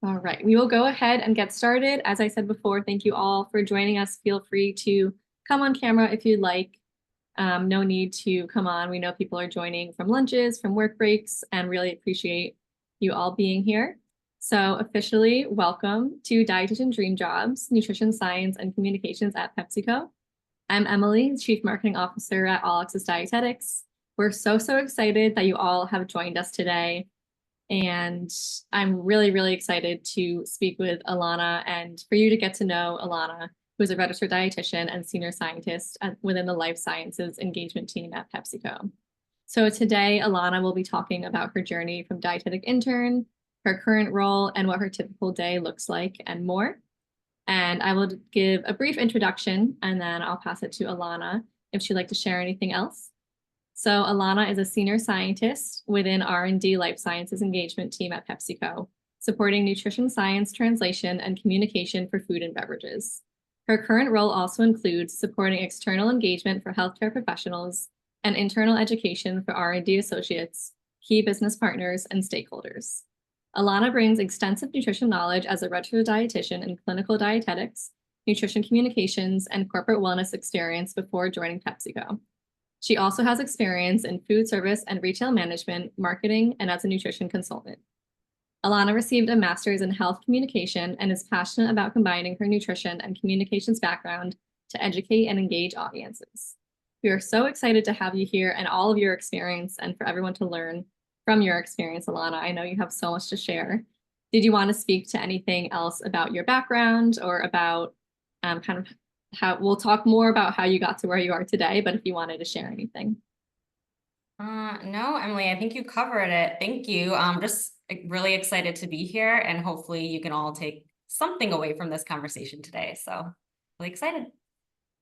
All right, we will go ahead and get started. As I said before, thank you all for joining us. Feel free to come on camera if you'd like. No need to come on. We know people are joining from lunches, from work breaks, and really appreciate you all being here. So officially, welcome to Dietitian Dream Jobs, Nutrition Science and Communications at PepsiCo. I'm Emily, Chief Marketing Officer at All Access Dietetics. We're so excited that you all have joined us today. And I'm really excited to speak with Alana and for you to get to know Alana, who's a registered dietitian and senior scientist within the life sciences engagement team at PepsiCo. So today, Alana will be talking about her journey from dietetic intern, her current role, and what her typical day looks like, and more. And I will give a brief introduction, and then I'll pass it to Alana if she'd like to share anything else. So Alana is a senior scientist within R&D Life Sciences Engagement Team at PepsiCo, supporting nutrition science translation and communication for food and beverages. Her current role also includes supporting external engagement for healthcare professionals and internal education for R&D associates, key business partners, and stakeholders. Alana brings extensive nutrition knowledge as a registered dietitian in clinical dietetics, nutrition communications, and corporate wellness experience before joining PepsiCo. She also has experience in food service and retail management, marketing, and as a nutrition consultant. Alana received a master's in health communication and is passionate about combining her nutrition and communications background to educate and engage audiences. We are so excited to have you here and all of your experience and for everyone to learn from your experience, Alana. I know you have so much to share. Did you want to speak to anything else about your background or about kind of how we'll talk more about how you got to where you are today, but if you wanted to share anything. No, Emily, I think you covered it. Thank you. Just really excited to be here, and hopefully you can all take something away from this conversation today. So really excited.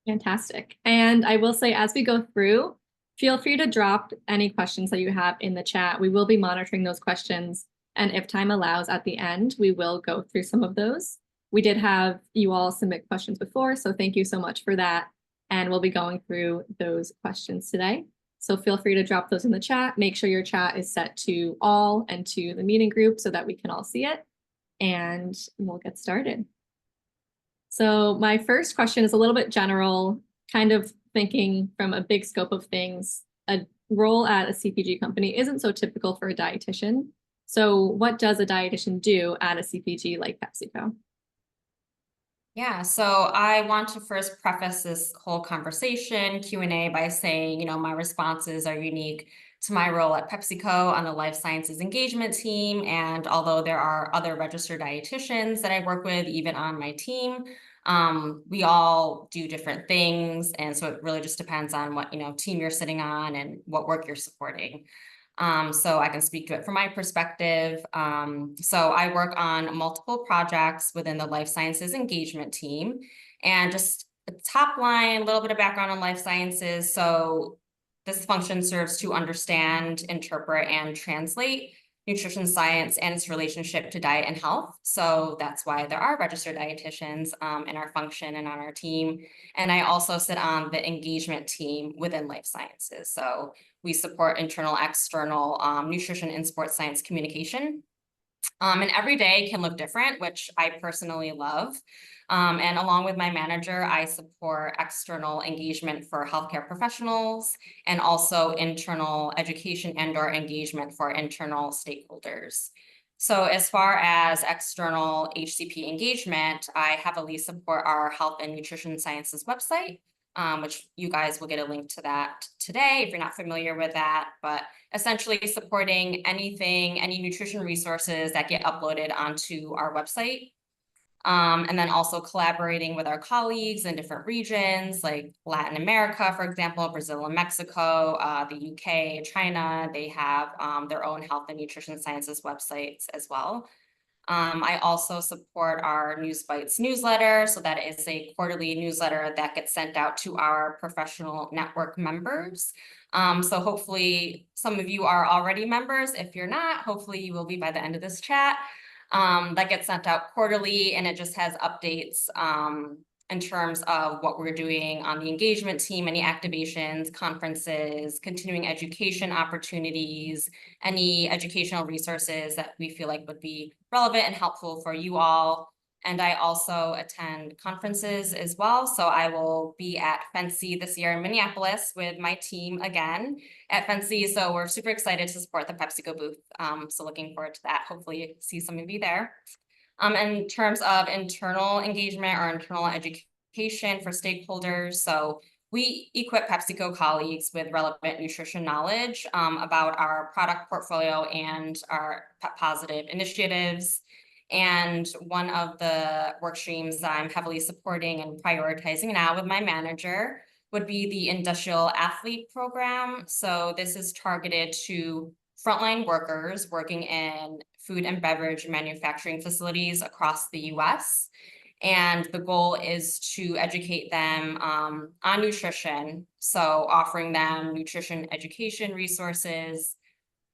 Fantastic. And I will say, as we go through, feel free to drop any questions that you have in the chat. We will be monitoring those questions. And if time allows at the end, we will go through some of those. We did have you all submit questions before, so thank you so much for that. And we'll be going through those questions today. So feel free to drop those in the chat. Make sure your chat is set to all and to the meeting group so that we can all see it. And we'll get started. So my first question is a little bit general, kind of thinking from a big scope of things. A role at a CPG company isn't so typical for a dietitian. So what does a dietitian do at a CPG like PepsiCo? Yeah, so I want to first preface this whole conversation, Q&A, by saying, my responses are unique to my role at PepsiCo on the life sciences engagement team. And although there are other registered dietitians that I work with, even on my team, we all do different things. And so it really just depends on what, team you're sitting on and what work you're supporting. So I can speak to it from my perspective. So I work on multiple projects within the life sciences engagement team, and just a top line, a little bit of background on life sciences. So this function serves to understand, interpret, and translate nutrition science and its relationship to diet and health. So that's why there are registered dietitians in our function and on our team. And I also sit on the engagement team within life sciences. So we support internal, external nutrition and sports science communication. And every day can look different, which I personally love. And along with my manager, I support external engagement for healthcare professionals and also internal education and/or engagement for internal stakeholders. So as far as external HCP engagement, I heavily support our health and nutrition sciences website, which you guys will get a link to that today if you're not familiar with that, but essentially supporting any nutrition resources that get uploaded onto our website. And then also collaborating with our colleagues in different regions like Latin America, for example, Brazil and Mexico, the UK, China. They have their own health and nutrition sciences websites as well. I also support our News Bites newsletter. So that is a quarterly newsletter that gets sent out to our professional network members. So hopefully some of you are already members. If you're not, hopefully you will be by the end of this chat. That gets sent out quarterly, and it just has updates in terms of what we're doing on the engagement team, any activations, conferences, continuing education opportunities, any educational resources that we feel like would be relevant and helpful for you all. And I also attend conferences as well. So I will be at Fancy this year in Minneapolis with my team again at Fancy. So we're super excited to support the PepsiCo booth. So looking forward to that. Hopefully see some of you there. In terms of internal engagement or internal education for stakeholders, so we equip PepsiCo colleagues with relevant nutrition knowledge about our product portfolio and our pep positive initiatives. And one of the work streams that I'm heavily supporting and prioritizing now with my manager would be the industrial athlete program. So this is targeted to frontline workers working in food and beverage manufacturing facilities across the US. And the goal is to educate them on nutrition. So offering them nutrition education resources,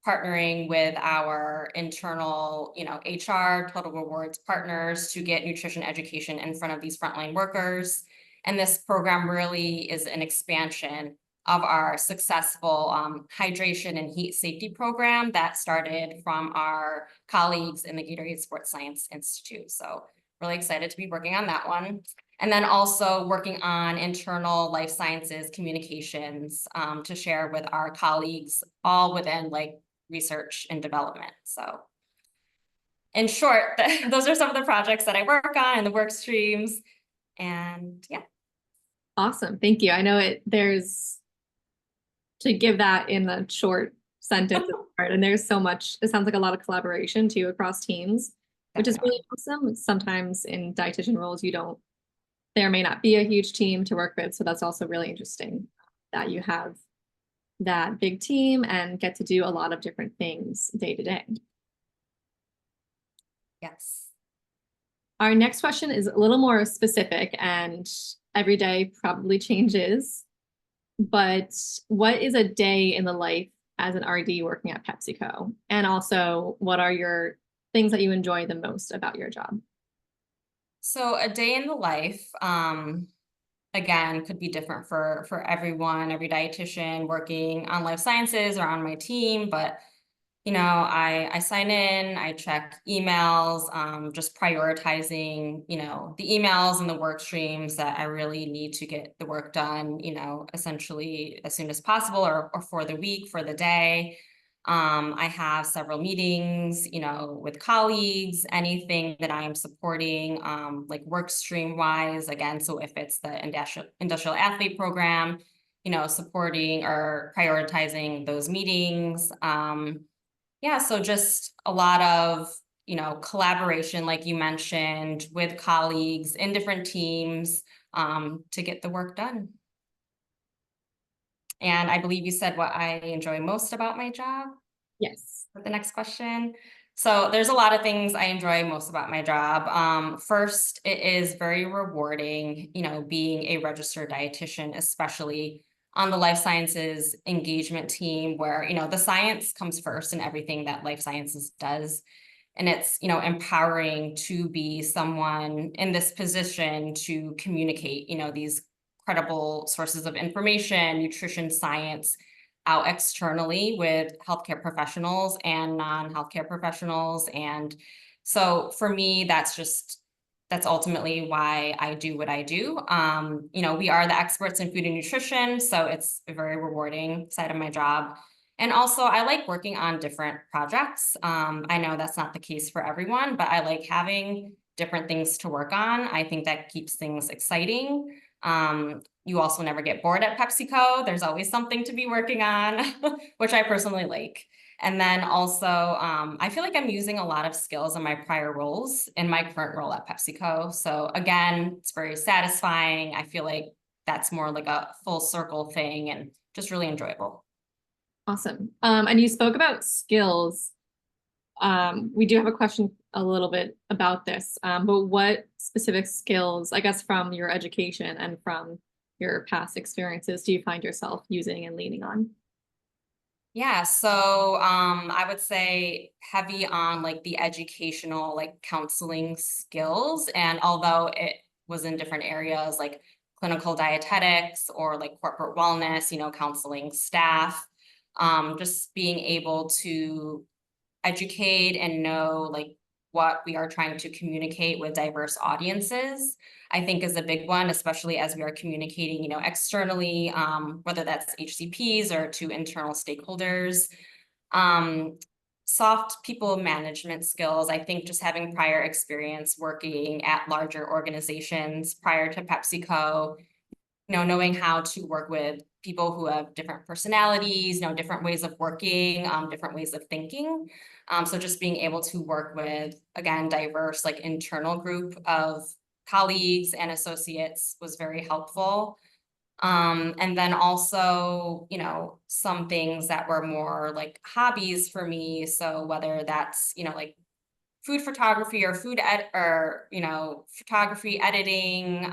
partnering with our internal, HR, Total Rewards partners to get nutrition education in front of these frontline workers. And this program really is an expansion of our successful hydration and heat safety program that started from our colleagues in the Gatorade Sports Science Institute. So really excited to be working on that one. And then also working on internal life sciences communications to share with our colleagues, all within research and development. So in short, those are some of the projects that I work on and the work streams. And yeah. Awesome. Thank you. I know there's to give that in a short sentence and there's so much, it sounds like a lot of collaboration too across teams, which is really awesome. Sometimes in dietitian roles, there may not be a huge team to work with. So that's also really interesting that you have that big team and get to do a lot of different things day to day. Yes. Our next question is a little more specific and every day probably changes, but what is a day in the life as an RD working at PepsiCo? And also, what are your things that you enjoy the most about your job? So a day in the life, again, could be different for everyone, every dietitian working on life sciences or on my team, but I sign in, I check emails, just prioritizing, the emails and the work streams that I really need to get the work done, essentially as soon as possible or for the week, for the day. I have several meetings, with colleagues, anything that I am supporting, like work stream wise, again, so if it's the industrial athlete program, supporting or prioritizing those meetings. Yeah, so just a lot of, collaboration, like you mentioned, with colleagues in different teams to get the work done. And I believe you said what I enjoy most about my job. Yes. For the next question. So there's a lot of things I enjoy most about my job. First, it is very rewarding, being a registered dietitian, especially on the life sciences engagement team where, the science comes first in everything that life sciences does. And it's, empowering to be someone in this position to communicate, these credible sources of information, nutrition science out externally with healthcare professionals and non-healthcare professionals. And so for me, that's ultimately why I do what I do. We are the experts in food and nutrition, so it's a very rewarding side of my job. And also I like working on different projects. I know that's not the case for everyone, but I like having different things to work on. I think that keeps things exciting. You also never get bored at PepsiCo. There's always something to be working on, which I personally like. And then also, I feel like I'm using a lot of skills in my prior roles in my current role at PepsiCo. So again, it's very satisfying. I feel like that's more like a full circle thing and just really enjoyable. Awesome. And you spoke about skills. We do have a question a little bit about this, but what specific skills, I guess, from your education and from your past experiences, do you find yourself using and leaning on? Yeah, so I would say heavy on like the educational, like counseling skills. And although it was in different areas like clinical dietetics or like corporate wellness, counseling staff. Just being able to educate and know like what we are trying to communicate with diverse audiences, I think is a big one, especially as we are communicating, externally, whether that's HCPs or to internal stakeholders. Um, Soft people management skills, I think just having prior experience working at larger organizations prior to PepsiCo, knowing how to work with people who have different personalities, different ways of working, different ways of thinking. So just being able to work with, again, diverse, like internal group of colleagues and associates was very helpful. And then also, some things that were more like hobbies for me. So whether that's, like food photography or photography editing,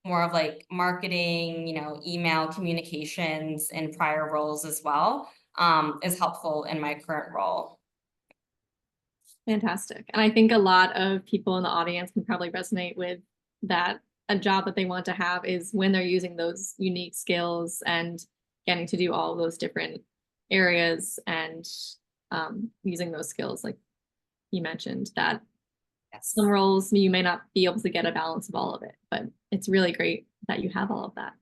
more of like marketing, email communications in prior roles as well, is helpful in my current role. Fantastic. And I think a lot of people in the audience can probably resonate with that. A job that they want to have is when they're using those unique skills and getting to do all those different areas and using those skills, like you mentioned, that Yes. some roles you may not be able to get a balance of all of it, but it's really great that you have all of that.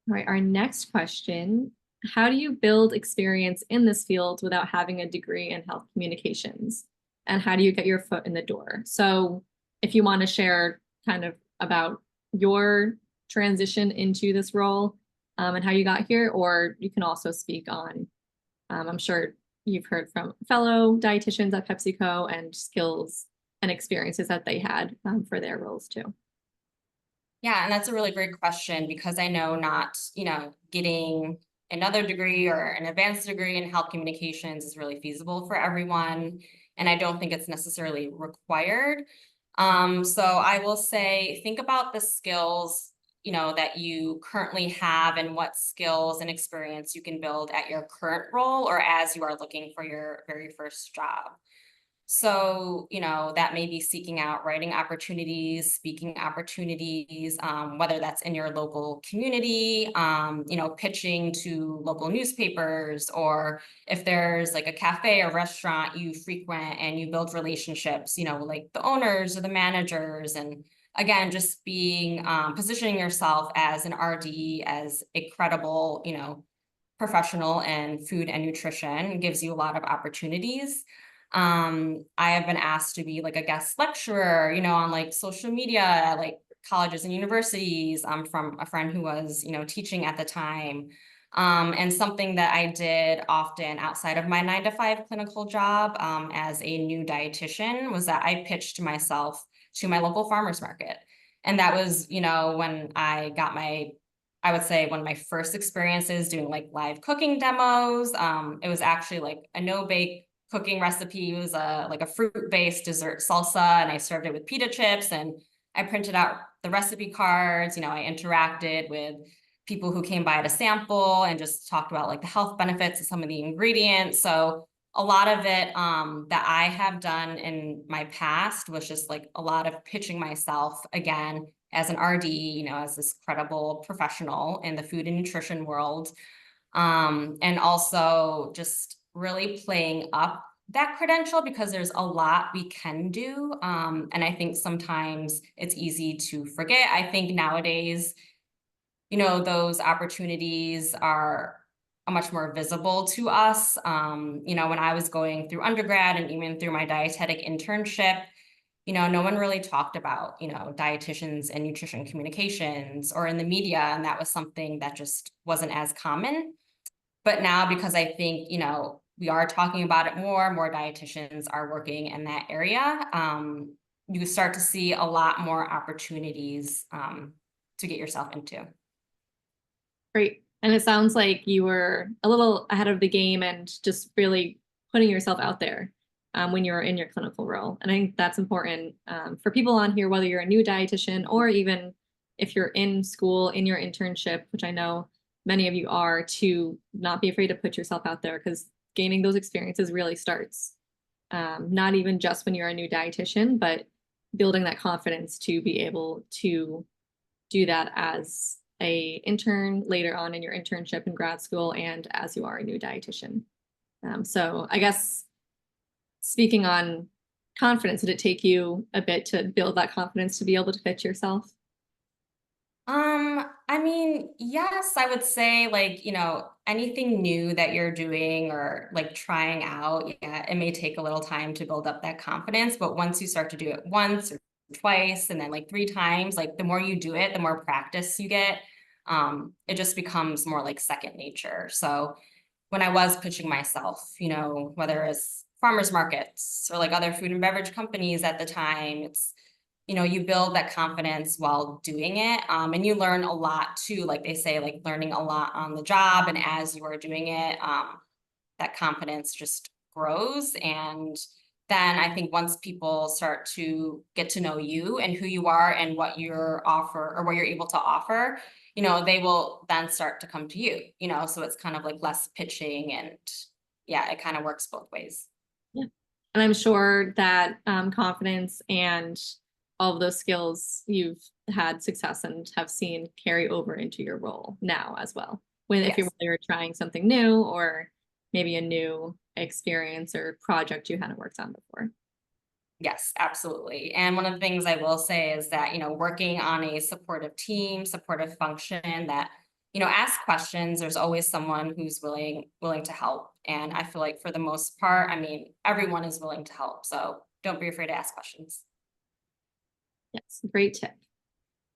All right, our next question. How do you build experience in this field without having a degree in health communications? And how do you get your foot in the door? So if you want to share kind of about your transition into this role and how you got here, or you can also speak on, I'm sure you've heard from fellow dietitians at PepsiCo and skills and experiences that they had for their roles too. Yeah, and that's a really great question because I know not, getting another degree or an advanced degree in health communications is really feasible for everyone. And I don't think it's necessarily required. So I will say, think about the skills, that you currently have and what skills and experience you can build at your current role or as you are looking for your very first job. So, that may be seeking out writing opportunities, speaking opportunities, whether that's in your local community, pitching to local newspapers, or if there's like a cafe or restaurant you frequent and you build relationships, like the owners or the managers. And again, just being, positioning yourself as an RD, as a credible, professional in food and nutrition gives you a lot of opportunities. I have been asked to be like a guest lecturer, on like social media at like colleges and universities, from a friend who was, teaching at the time. And something that I did often outside of my 9 to 5 clinical job, as a new dietitian was that I pitched myself to my local farmers market. And that was, when I got I would say one of my first experiences doing like live cooking demos. It was actually like a no-bake cooking recipe. It was like a fruit-based dessert salsa, and I served it with pita chips, and I printed out the recipe cards. I interacted with people who came by to sample and just talked about like the health benefits of some of the ingredients. So a lot of it that I have done in my past was just like a lot of pitching myself again as an RD, as this credible professional in the food and nutrition world. And also just really playing up that credential because there's a lot we can do. And I think sometimes it's easy to forget. I think nowadays, those opportunities are much more visible to us. When I was going through undergrad and even through my dietetic internship, no one really talked about, dietitians and nutrition communications or in the media. And that was something that just wasn't as common. But now, because I think, we are talking about it more dietitians are working in that area, you start to see a lot more opportunities to get yourself into. Great. And it sounds like you were a little ahead of the game and just really putting yourself out there when you're in your clinical role. And I think that's important for people on here, whether you're a new dietitian or even if you're in school, in your internship, which I know many of you are, to not be afraid to put yourself out there because gaining those experiences really starts not even just when you're a new dietitian, but building that confidence to be able to do that as a intern later on in your internship in grad school and as you are a new dietitian. So I guess speaking on confidence, did it take you a bit to build that confidence to be able to pitch yourself? I mean, yes, I would say like, anything new that you're doing or like trying out, yeah, it may take a little time to build up that confidence, but once you start to do it once or twice and then like three times, like the more you do it, the more practice you get. It just becomes more like second nature. So when I was pitching myself, whether it's farmers markets or like other food and beverage companies at the time, you build that confidence while doing it. And you learn a lot too, like they say, like learning a lot on the job. And as you are doing it, that confidence just grows. And then I think once people start to get to know you and who you are and what your offer or what you're able to offer, they will then start to come to you, so it's kind of like less pitching and yeah, it kind of works both ways. Yeah. And I'm sure that confidence and all of those skills you've had success and have seen carry over into your role now as well. If Yes. you're trying something new or maybe a new experience or project you hadn't worked on before. Yes, absolutely. And one of the things I will say is that, working on a supportive team, supportive function that, ask questions, there's always someone who's willing to help. And I feel like for the most part, I mean, everyone is willing to help. So don't be afraid to ask questions. Yes, great tip.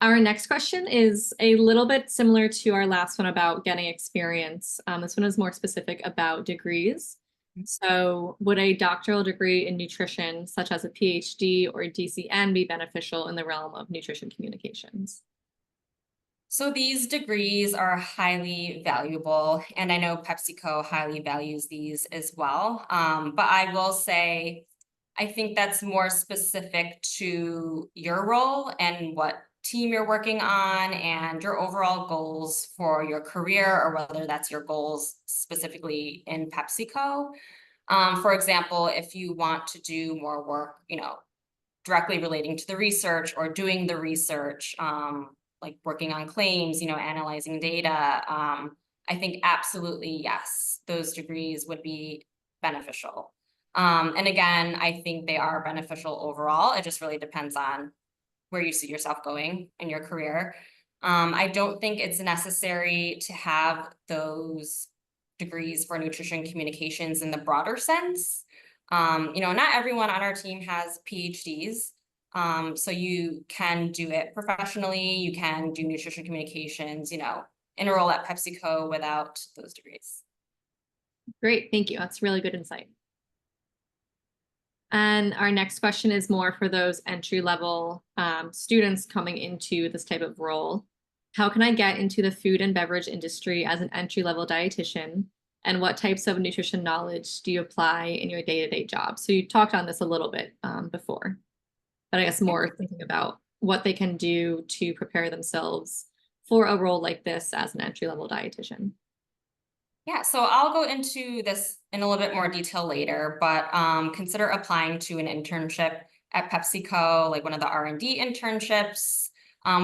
Our next question is a little bit similar to our last one about getting experience. This one is more specific about degrees. So, would a doctoral degree in nutrition, such as a PhD or a DCN, be beneficial in the realm of nutrition communications? So these degrees are highly valuable, and I know PepsiCo highly values these as well. But I will say, I think that's more specific to your role and what team you're working on and your overall goals for your career, or whether that's your goals specifically in PepsiCo. For example, if you want to do more work, directly relating to the research or doing the research, like working on claims, analyzing data. I think absolutely yes, those degrees would be beneficial. And again, I think they are beneficial overall. It just really depends on where you see yourself going in your career. I don't think it's necessary to have those degrees for nutrition communications in the broader sense. Not everyone on our team has PhDs. So you can do it professionally, you can do nutrition communications, enroll at PepsiCo without those degrees. Great, thank you. That's really good insight. And our next question is more for those entry level students coming into this type of role. How can I get into the food and beverage industry as an entry level dietitian? And what types of nutrition knowledge do you apply in your day-to-day job? So you talked on this a little bit before, but I guess more thinking about what they can do to prepare themselves for a role like this as an entry level dietitian. Yeah, so I'll go into this in a little bit more detail later, but consider applying to an internship at PepsiCo, like one of the R&D internships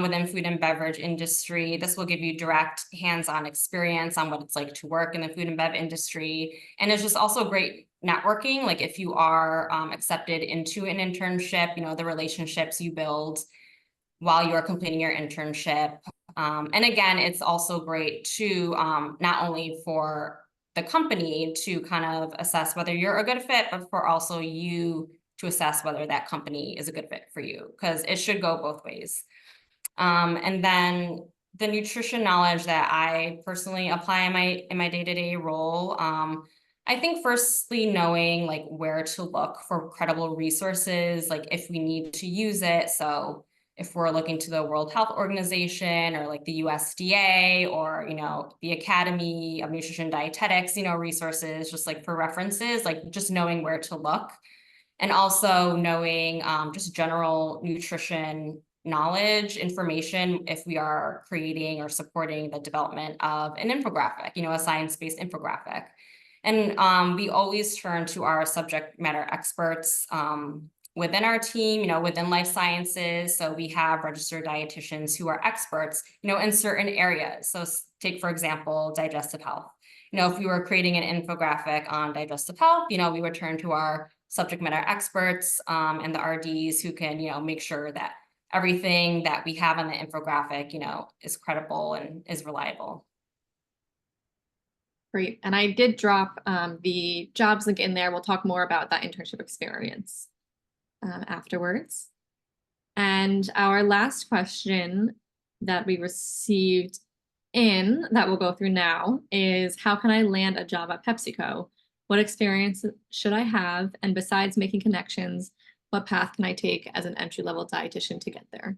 within food and beverage industry. This will give you direct hands-on experience on what it's like to work in the food and bev industry. And it's just also great networking. Like if you are accepted into an internship, the relationships you build while you're completing your internship. And again, it's also great to not only for the company to kind of assess whether you're a good fit, but for also you to assess whether that company is a good fit for you, because it should go both ways. And then the nutrition knowledge that I personally apply in my day-to-day role. I think firstly knowing like where to look for credible resources, like if we need to use it. So if we're looking to the World Health Organization or like the USDA or, the Academy of Nutrition Dietetics, resources just like for references, like just knowing where to look. And also knowing just general nutrition knowledge, information, if we are creating or supporting the development of an infographic, a science-based infographic. And we always turn to our subject matter experts within our team, within life sciences. So we have registered dietitians who are experts, in certain areas. So take, for example, digestive health. If we were creating an infographic on digestive health, we would turn to our subject matter experts and the RDs who can, make sure that everything that we have on the infographic, is credible and is reliable. Great. And I did drop the jobs link in there. We'll talk more about that internship experience afterwards. And our last question that we received that we'll go through now is, how can I land a job at PepsiCo? What experience should I have? And besides making connections, what path can I take as an entry-level dietitian to get there?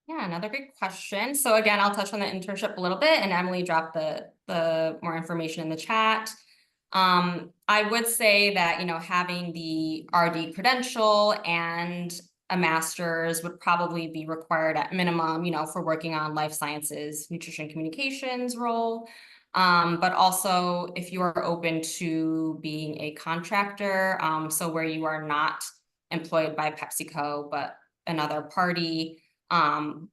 Yeah, another great question. So again, I'll touch on the internship a little bit, and Emily dropped the more information in the chat. I would say that, having the RD credential and a master's would probably be required at minimum, for working on life sciences, nutrition communications role. But also if you are open to being a contractor, so where you are not employed by PepsiCo, but another party,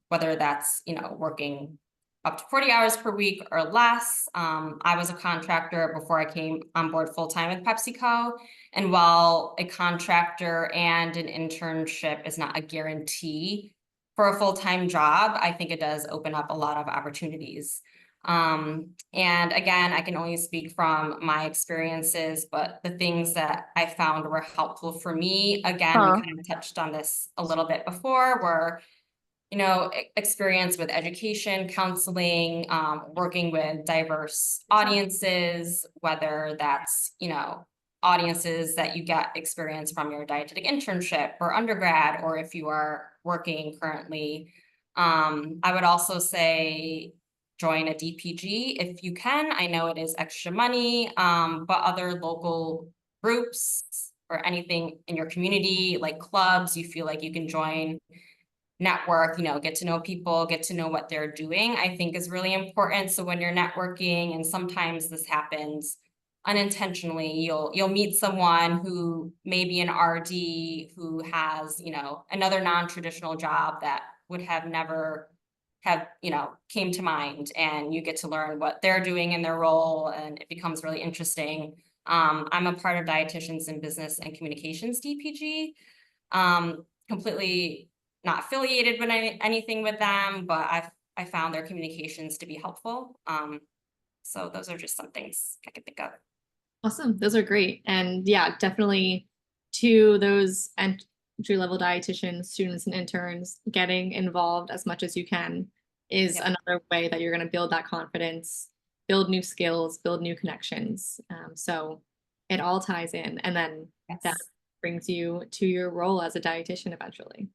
whether that's, working up to 40 hours per week or less. I was a contractor before I came on board full-time with PepsiCo. And while a contractor and an internship is not a guarantee for a full-time job, I think it does open up a lot of opportunities. And again, I can only speak from my experiences, but the things that I found were helpful for me, again, we kind of touched on this a little bit before, were experience with education, counseling, working with diverse audiences, whether that's, audiences that you get experience from your dietetic internship or undergrad, or if you are working currently. I would also say join a DPG if you can. I know it is extra money, but other local groups or anything in your community, like clubs, you feel like you can join, network, get to know people, get to know what they're doing, I think is really important. So when you're networking, and sometimes this happens unintentionally, you'll meet someone who may be an RD who has, another non-traditional job that would have never have, came to mind, and you get to learn what they're doing in their role, and it becomes really interesting. I'm a part of Dietitians in Business and Communications DPG, completely not affiliated with anything with them, but I found their communications to be helpful. So those are just some things I could think of. Awesome. Those are great. And yeah, definitely to those entry-level dietitians, students and interns, getting involved as much as you can is another way that you're going to build that confidence, build new skills, build new connections. So it all ties in. And then that brings you to your role as a dietitian eventually.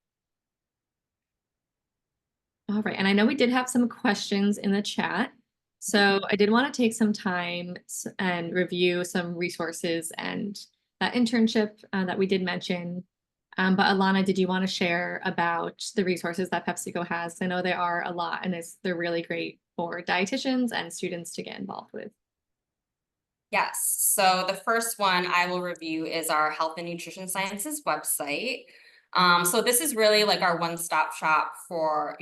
All right. And I know we did have some questions in the chat. So I did want to take some time and review some resources and that internship that we did mention. But Alana, did you want to share about the resources that PepsiCo has? I know there are a lot, and they're really great for dietitians and students to get involved with. Yes. So the first one I will review is our Health and Nutrition Sciences website. So this is really like our one-stop shop for,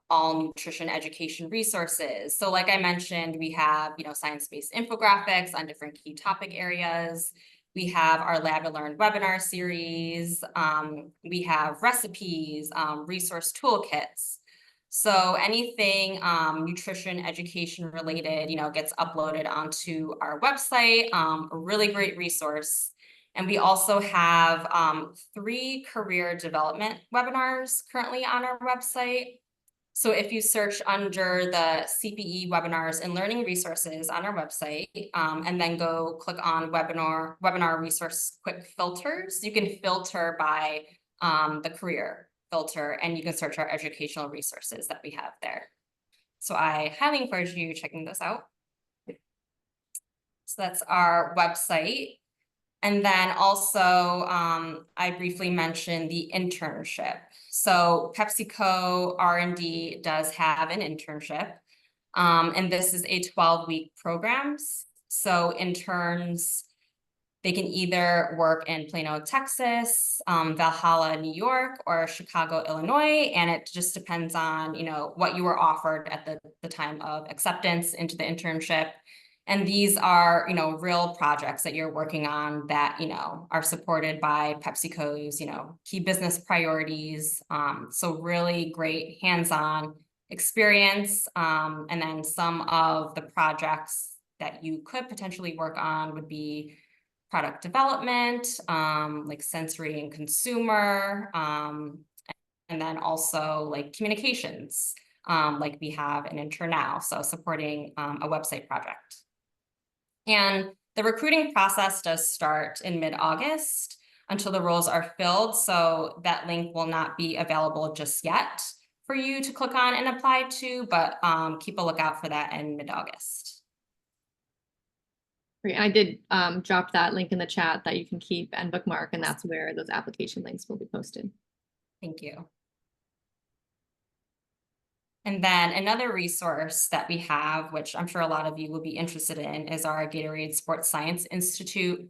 all nutrition education resources. So like I mentioned, we have, science-based infographics on different key topic areas. We have our Lab and Learn webinar series. We have recipes, resource toolkits. So anything nutrition education related, gets uploaded onto our website, a really great resource. And we also have 3 career development webinars currently on our website. So if you search under the CPE webinars and learning resources on our website, and then go click on webinar resource quick filters, you can filter by the career filter, and you can search our educational resources that we have there. So I highly encourage you checking this out. So that's our website. And then also, I briefly mentioned the internship. So PepsiCo R&D does have an internship, and this is a 12-week program. So interns, they can either work in Plano, Texas, Valhalla, New York, or Chicago, Illinois. And it just depends on, what you were offered at the time of acceptance into the internship. And these are, real projects that you're working on that, are supported by PepsiCo's, key business priorities. So really great hands-on experience. And then some of the projects that you could potentially work on would be product development, like sensory and consumer, and then also like communications, like we have an intern now, so supporting a website project. And the recruiting process does start in mid-August until the roles are filled, so that link will not be available just yet for you to click on and apply to, but keep a lookout for that in mid-August. Great. I did drop that link in the chat that you can keep and bookmark, and that's where those application links will be posted. Thank you. And then another resource that we have, which I'm sure a lot of you will be interested in, is our Gatorade Sports Science Institute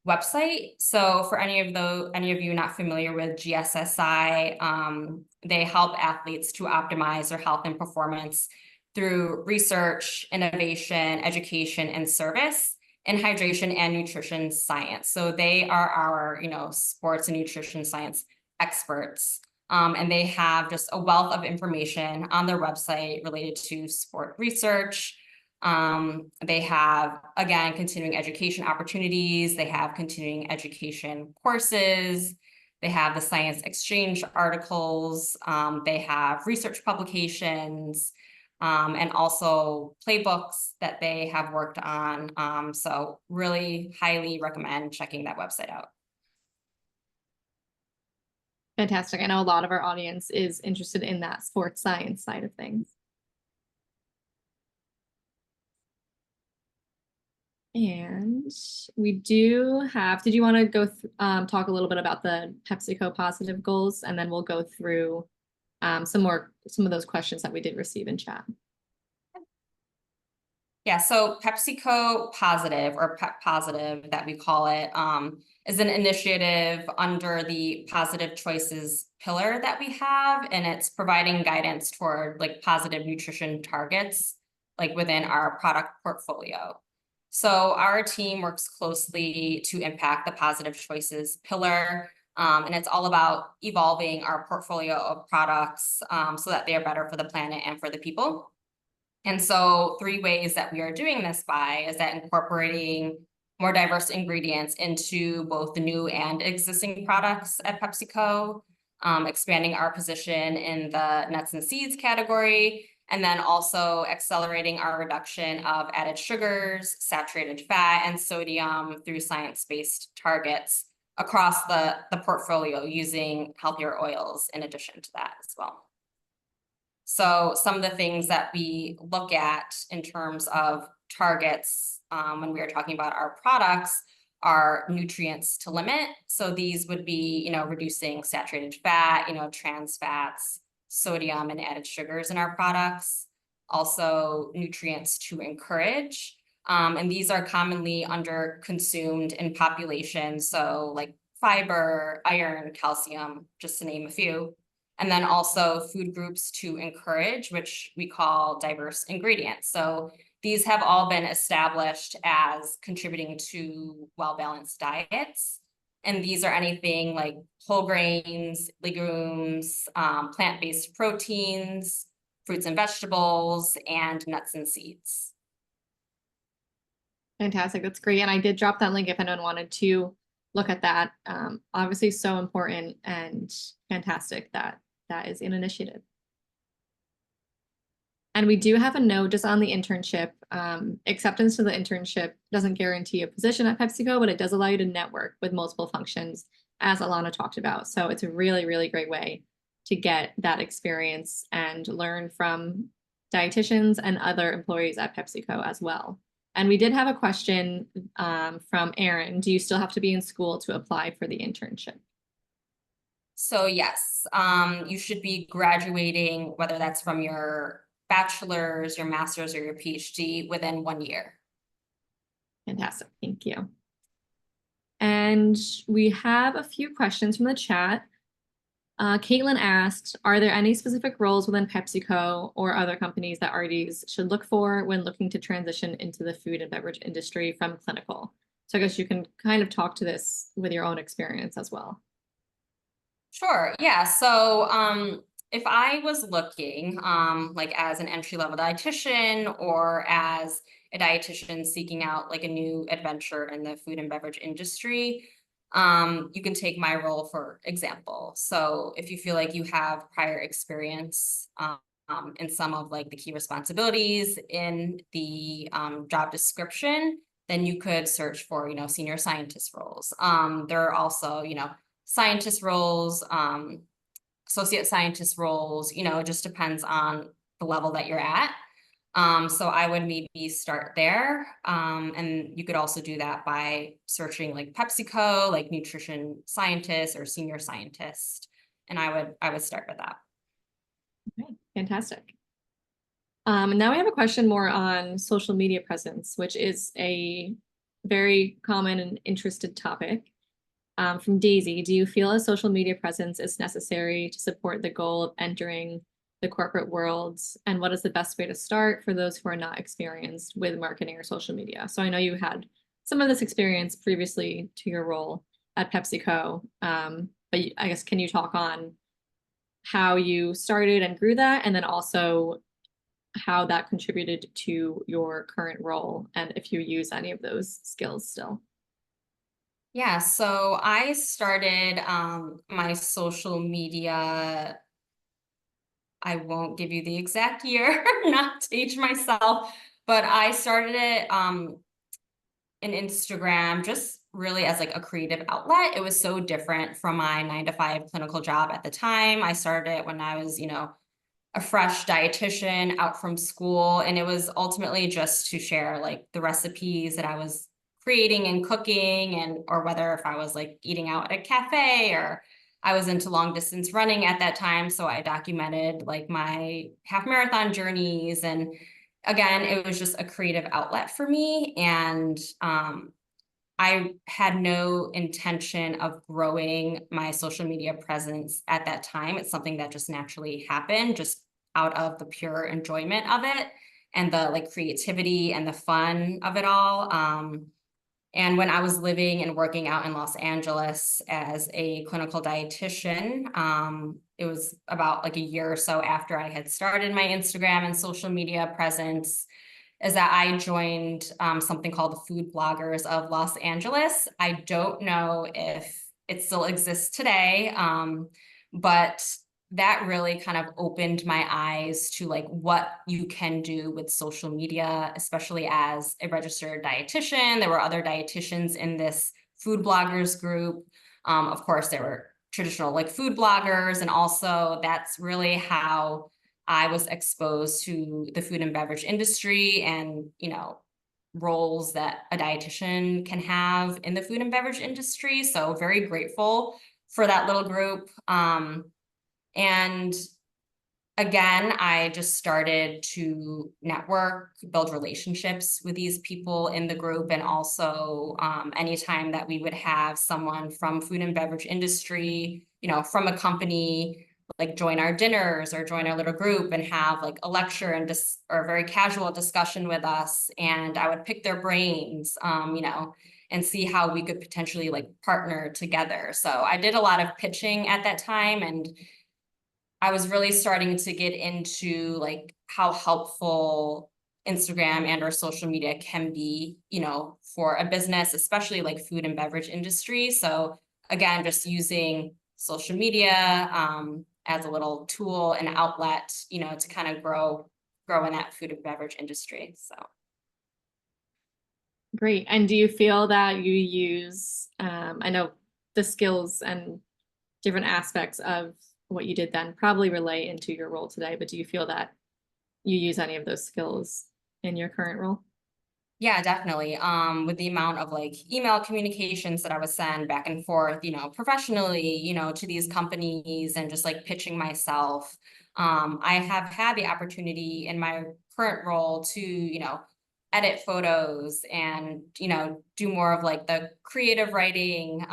website. So for any of you not familiar with GSSI, they help athletes to optimize their health and performance through research, innovation, education, and service in hydration and nutrition science. So they are our, sports and nutrition science experts. And they have just a wealth of information on their website related to sport research. They have, again, continuing education opportunities. They have continuing education courses. They have the science exchange articles. They have research publications, and also playbooks that they have worked on. So really highly recommend checking that website out. Fantastic. I know a lot of our audience is interested in that sports science side of things. And we do have, did you want to go talk a little bit about the PepsiCo positive goals, and then we'll go through some of those questions that we did receive in chat. Yeah, so PepsiCo Positive, or Pep Positive that we call it, is an initiative under the Positive Choices pillar that we have, and it's providing guidance toward like positive nutrition targets, like within our product portfolio. So our team works closely to impact the Positive Choices pillar, and it's all about evolving our portfolio of products so that they are better for the planet and for the people. And so 3 ways that we are doing this by is that incorporating more diverse ingredients into both the new and existing products at PepsiCo, expanding our position in the nuts and seeds category, and then also accelerating our reduction of added sugars, saturated fat, and sodium through science-based targets across the portfolio using healthier oils in addition to that as well. So some of the things that we look at in terms of targets when we are talking about our products are nutrients to limit. So these would be, reducing saturated fat, trans fats, sodium, and added sugars in our products. Also nutrients to encourage. And these are commonly under consumed in population. So like fiber, iron, calcium, just to name a few. And then also food groups to encourage, which we call diverse ingredients. So these have all been established as contributing to well-balanced diets. And these are anything like whole grains, legumes, plant-based proteins, fruits and vegetables, and nuts and seeds. Fantastic. That's great. And I did drop that link if anyone wanted to look at that. Obviously so important and fantastic that is an initiative. And we do have a note just on the internship. Acceptance to the internship doesn't guarantee a position at PepsiCo, but it does allow you to network with multiple functions, as Alana talked about. So it's a really, really great way to get that experience and learn from dietitians and other employees at PepsiCo as well. And we did have a question from Aaron. Do you still have to be in school to apply for the internship? So yes, you should be graduating, whether that's from your bachelor's, your master's, or your PhD within 1 year. Fantastic. Thank you. And we have a few questions from the chat. Caitlin asked, are there any specific roles within PepsiCo or other companies that RDs should look for when looking to transition into the food and beverage industry from clinical? So I guess you can kind of talk to this with your own experience as well. Sure. Yeah. So if I was looking like as an entry-level dietitian or as a dietitian seeking out like a new adventure in the food and beverage industry, you can take my role for example. So if you feel like you have prior experience in some of like the key responsibilities in the job description, then you could search for, senior scientist roles. There are also, scientist roles, associate scientist roles, it just depends on the level that you're at. So I would maybe start there. And you could also do that by searching like PepsiCo, like nutrition scientist or senior scientist. And I would start with that. Okay, fantastic. Now we have a question more on social media presence, which is a very common and interested topic. From Daisy, do you feel a social media presence is necessary to support the goal of entering the corporate world? And what is the best way to start for those who are not experienced with marketing or social media? So I know you had some of this experience previously to your role at PepsiCo, but I guess can you talk on how you started and grew that, and then also how that contributed to your current role and if you use any of those skills still? Yeah, so I started my social media. I won't give you the exact year, not to age myself, but I started it in Instagram just really as like a creative outlet. It was so different from my 9 to 5 clinical job at the time. I started it when I was, a fresh dietitian out from school, and it was ultimately just to share like the recipes that I was creating and cooking, and or whether if I was like eating out at a cafe, or I was into long distance running at that time, so I documented like my half marathon journeys. And again, it was just a creative outlet for me. And I had no intention of growing my social media presence at that time. It's something that just naturally happened, just out of the pure enjoyment of it and the like creativity and the fun of it all. And when I was living and working out in Los Angeles as a clinical dietitian, it was about like a year or so after I had started my Instagram and social media presence, is that I joined something called the Food Bloggers of Los Angeles. I don't know if it still exists today, but that really kind of opened my eyes to like what you can do with social media, especially as a registered dietitian. There were other dietitians in this food bloggers group. Of course, there were traditional like food bloggers, and also that's really how I was exposed to the food and beverage industry and, roles that a dietitian can have in the food and beverage industry. So very grateful for that little group. And again, I just started to network, build relationships with these people in the group. And also anytime that we would have someone from food and beverage industry, from a company, like join our dinners or join our little group and have like a lecture and just or a very casual discussion with us. And I would pick their brains, and see how we could potentially like partner together. So I did a lot of pitching at that time, and I was really starting to get into like how helpful Instagram and or social media can be, for a business, especially like food and beverage industry. So again, just using social media as a little tool and outlet, to kind of grow in that food and beverage industry. So Great. And do you feel that you use, I know the skills and different aspects of what you did then probably relate into your role today, but do you feel that you use any of those skills in your current role? yeah, definitely. With the amount of like email communications that I would send back and forth, professionally, to these companies and just like pitching myself. I have had the opportunity in my current role to, edit photos and, do more of like the creative writing.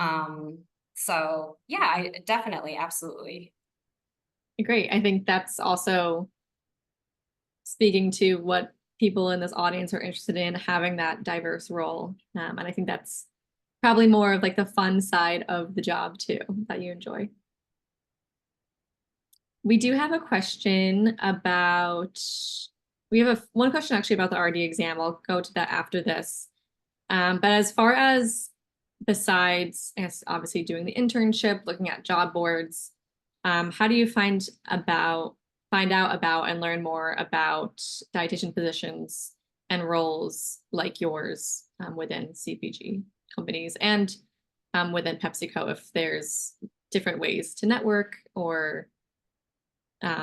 So yeah, I definitely, absolutely. Great. I think that's also speaking to what people in this audience are interested in, having that diverse role. And I think that's probably more of like the fun side of the job too, that you enjoy. We do have a question about, we have one question actually about the RD exam. I'll go to that after this. But as far as besides, yes, obviously doing the internship, looking at job boards, how do you find out about and learn more about dietitian positions and roles like yours within CPG companies and within PepsiCo if there's different ways to network or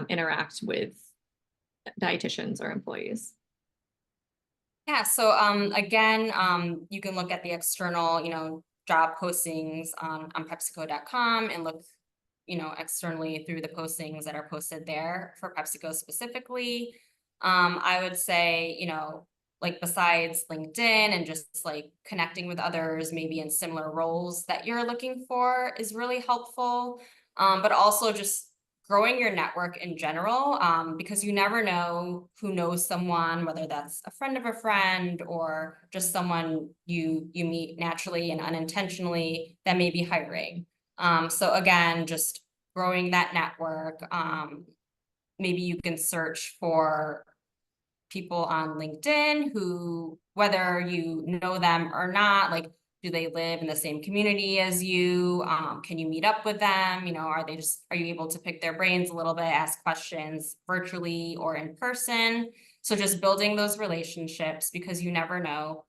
interact with dietitians or employees? Yeah, so again, you can look at the external, job postings on PepsiCo.com and look, externally through the postings that are posted there for PepsiCo specifically. I would say, like besides LinkedIn and just like connecting with others, maybe in similar roles that you're looking for is really helpful. But also just growing your network in general, because you never know who knows someone, whether that's a friend of a friend or just someone you meet naturally and unintentionally that may be hiring. So again, just growing that network. Maybe you can search for people on LinkedIn who, whether you know them or not, like, do they live in the same community as you? Can you meet up with them? Are you able to pick their brains a little bit, ask questions virtually or in person? So just building those relationships because you never know.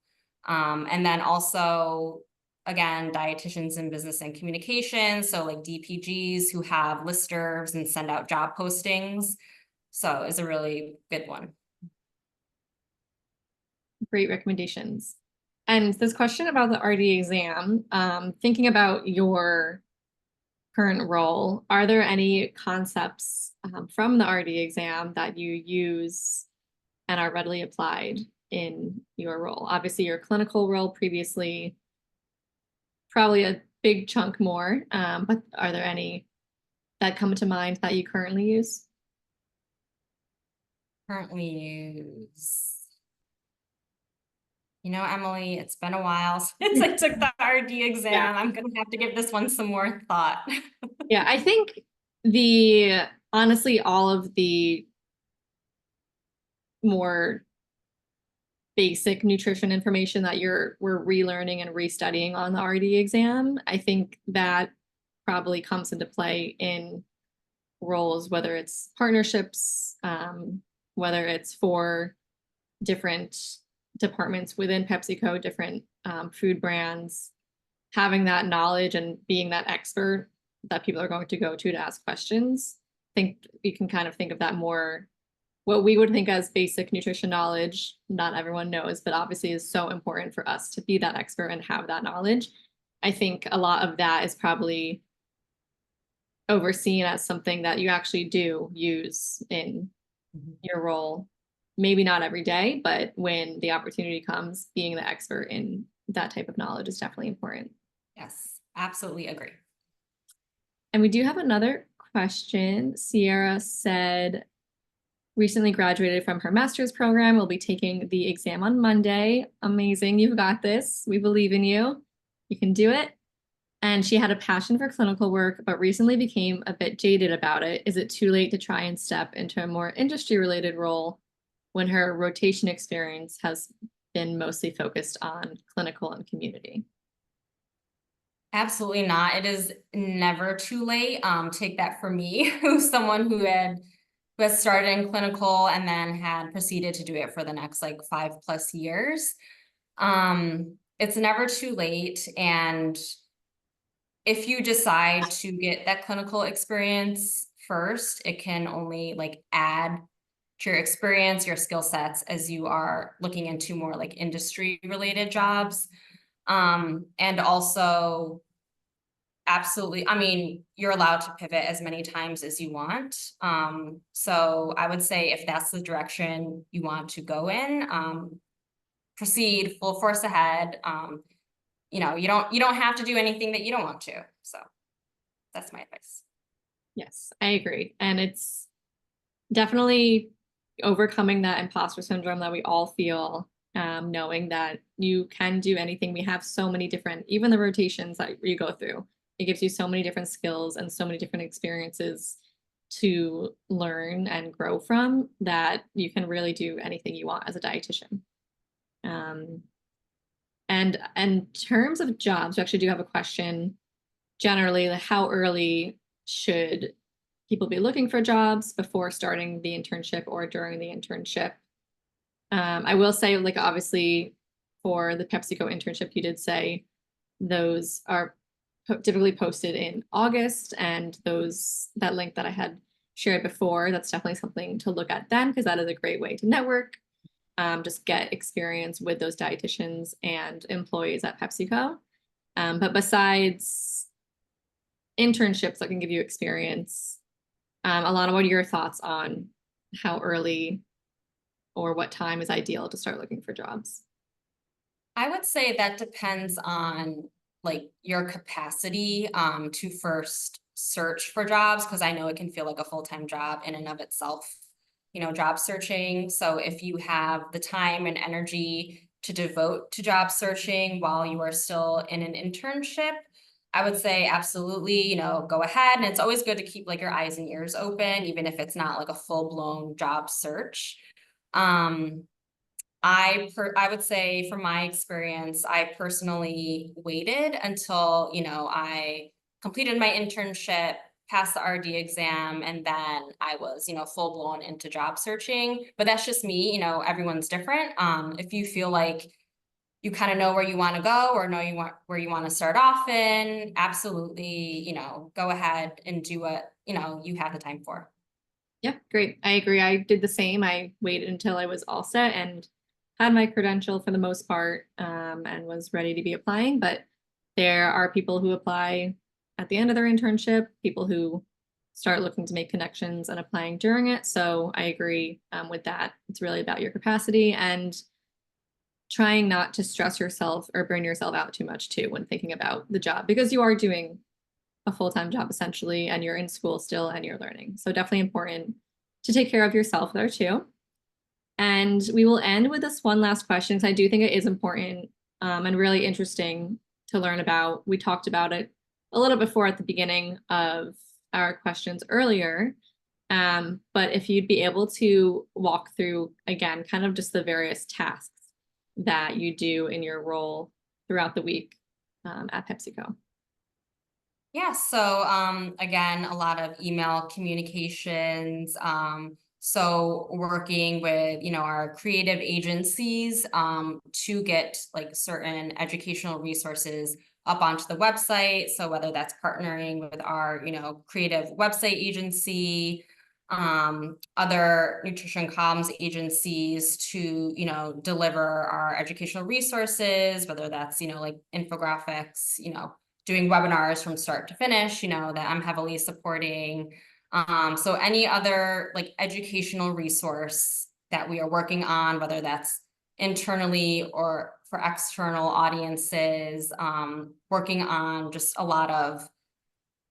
And then also, again, dietitians in business and communication. So like DPGs who have listservs and send out job postings. So is a really good one. Great recommendations. And this question about the RD exam, thinking about your current role, are there any concepts from the RD exam that you use and are readily applied in your role? Obviously, your clinical role previously, probably a big chunk more, but are there any that come to mind that you currently use? Currently use. Emily, it's been a while since I took the RD Yeah. exam. I'm gonna have to give this one some more thought. Yeah, I think the honestly all of the more basic nutrition information that we're relearning and restudying on the RD exam, I think that probably comes into play in roles, whether it's partnerships, whether it's for different departments within PepsiCo, different food brands, having that knowledge and being that expert that people are going to go to ask questions. I think you can kind of think of that more what we would think as basic nutrition knowledge, not everyone knows, but obviously is so important for us to be that expert and have that knowledge. I think a lot of that is probably overseen as something that you actually do use in your role. Maybe not every day, but when the opportunity comes, being the expert in that type of knowledge is definitely important. Yes, absolutely agree. And we do have another question. Sierra said, recently graduated from her master's program, will be taking the exam on Monday. Amazing. You've got this. We believe in you. You can do it. And she had a passion for clinical work, but recently became a bit jaded about it. Is it too late to try and step into a more industry-related role when her rotation experience has been mostly focused on clinical and community? Absolutely not. It is never too late. Take that from me, who's someone who has started in clinical and then had proceeded to do it for the next like 5+ years. It's never too late. And if you decide to get that clinical experience first, it can only like add to your experience, your skill sets as you are looking into more like industry related jobs. And also, absolutely, I mean, you're allowed to pivot as many times as you want. So I would say if that's the direction you want to go in, proceed full force ahead. You don't have to do anything that you don't want to. So that's my advice. Yes, I agree. And it's definitely overcoming that imposter syndrome that we all feel, knowing that you can do anything. We have so many different, even the rotations that you go through, it gives you so many different skills and so many different experiences to learn and grow from that you can really do anything you want as a dietitian. Um, and in terms of jobs, we actually do have a question generally, like how early should people be looking for jobs before starting the internship or during the internship? I will say, like, obviously, for the PepsiCo internship, you did say those are typically posted in August, and that link that I had shared before, that's definitely something to look at then, because that is a great way to network, just get experience with those dietitians and employees at PepsiCo. But besides internships that can give you experience, Alana, what are your thoughts on how early or what time is ideal to start looking for jobs? I would say that depends on like your capacity to first search for jobs, because I know it can feel like a full-time job in and of itself, job searching. So if you have the time and energy to devote to job searching while you are still in an internship, I would say absolutely, go ahead. And it's always good to keep like your eyes and ears open, even if it's not like a full-blown job search. Um, I would say from my experience, I personally waited until, I completed my internship, passed the RD exam, and then I was, full blown into job searching. But that's just me, everyone's different. If you feel like you kind of know where you want to go or know where you want to start off in, absolutely, go ahead and do what, you have the time for. Yep, great. I agree. I did the same. I waited until I was all set and had my credential for the most part, and was ready to be applying. But there are people who apply at the end of their internship, people who start looking to make connections and applying during it. So I agree, with that. It's really about your capacity and trying not to stress yourself or burn yourself out too much too when thinking about the job, because you are doing a full-time job essentially, and you're in school still and you're learning. So definitely important to take care of yourself there too. And we will end with this one last question, because I do think it is important, and really interesting to learn about. We talked about it a little before at the beginning of our questions earlier. But if you'd be able to walk through again, kind of just the various tasks that you do in your role throughout the week, at PepsiCo. Yeah, so again, a lot of email communications. So working with, our creative agencies to get like certain educational resources up onto the website. So whether that's partnering with our, creative website agency, other nutrition comms agencies to, deliver our educational resources, whether that's, like infographics, doing webinars from start to finish, that I'm heavily supporting. So any other like educational resource that we are working on, whether that's internally or for external audiences, working on just a lot of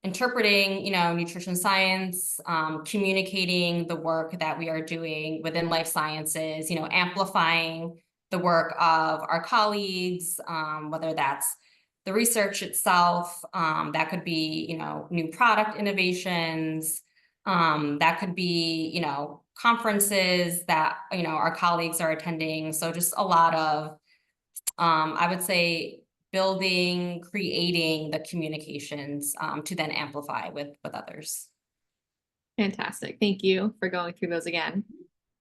interpreting, nutrition science, communicating the work that we are doing within life sciences, amplifying the work of our colleagues, whether that's the research itself, that could be, new product innovations, that could be, conferences that, our colleagues are attending. So just a lot of, I would say, building, creating the communications to then amplify with others. Fantastic. Thank you for going through those again.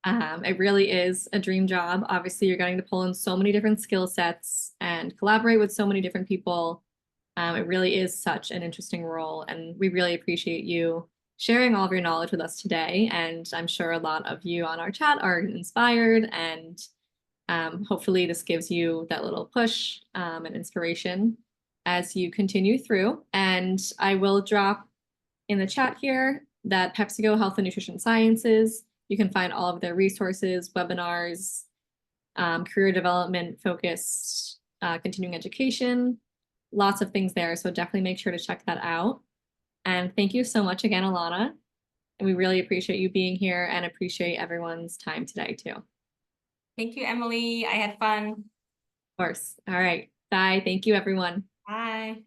It really is a dream job. Obviously, you're getting to pull in so many different skill sets and collaborate with so many different people. It really is such an interesting role, and we really appreciate you sharing all of your knowledge with us today. And I'm sure a lot of you on our chat are inspired, and hopefully this gives you that little push, and inspiration as you continue through. And I will drop in the chat here that PepsiCo Health and Nutrition Sciences, you can find all of their resources, webinars, career development focused, continuing education, lots of things there. So definitely make sure to check that out. And thank you so much again, Alana. And we really appreciate you being here and appreciate everyone's time today too. Of Thank you, Emily. I had fun. course. All right. Bye. Thank you, everyone. Bye.